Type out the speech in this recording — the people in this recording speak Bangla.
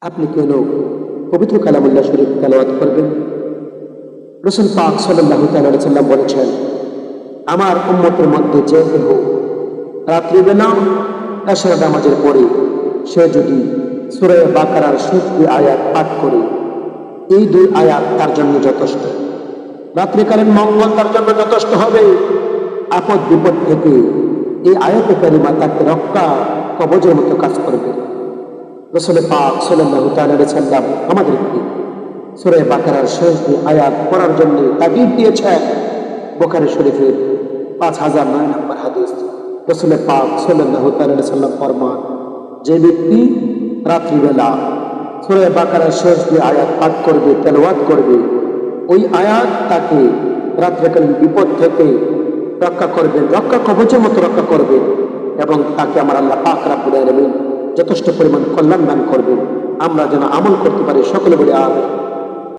আপনি কেন পবিত্র কালামুল্লাহ শরীফ তেলাওয়াত করবেন? রাসূল পাক সাল্লাল্লাহু তাআলা আলাইহি সাল্লাম বলেছেন, আমার উম্মতের মধ্যে যে কেহ রাত্রিবেলা এশার নামাজের পরে সে যদি সূরা বাকারার শেষ 2 আয়াত পাঠ করে, এই 2 আয়াত তার জন্য যথেষ্ট। রাত্রিকালীন মঙ্গল তার জন্য যথেষ্ট হবে। আপদ বিপদ থেকে এই আয়াতে কারিমা তাকে রক্ষা কবচের মতো কাজ করবে। রাসূল পাক সাল্লাল্লাহু তাআলা আলাইহি সাল্লাম আমাদেরকে সূরা বাকারার শেষ 2 আয়াত পড়ার জন্য তাগিদ দিয়েছেন। বুখারী শরীফের 5009 নম্বর হাদিস। রাসূল পাক সাল্লাল্লাহু তাআলা আলাইহি সাল্লাম ফরমান, যে ব্যক্তি রাত্রিবেলা সূরা বাকারার শেষ 2 আয়াত পাঠ করবে, তেলাওয়াত করবে, ওই আয়াত তাকে রাত্রিকালীন বিপদ থেকে রক্ষা করবে, রক্ষা কবচের মতো রক্ষা করবে, এবং তাকে আমার আল্লাহ পাক রব্বুল আলামিন যথেষ্ট পরিমাণ কল্যাণ দান করবেন। আমরা যেন আমল করতে পারি, সকলে বলে আমিন।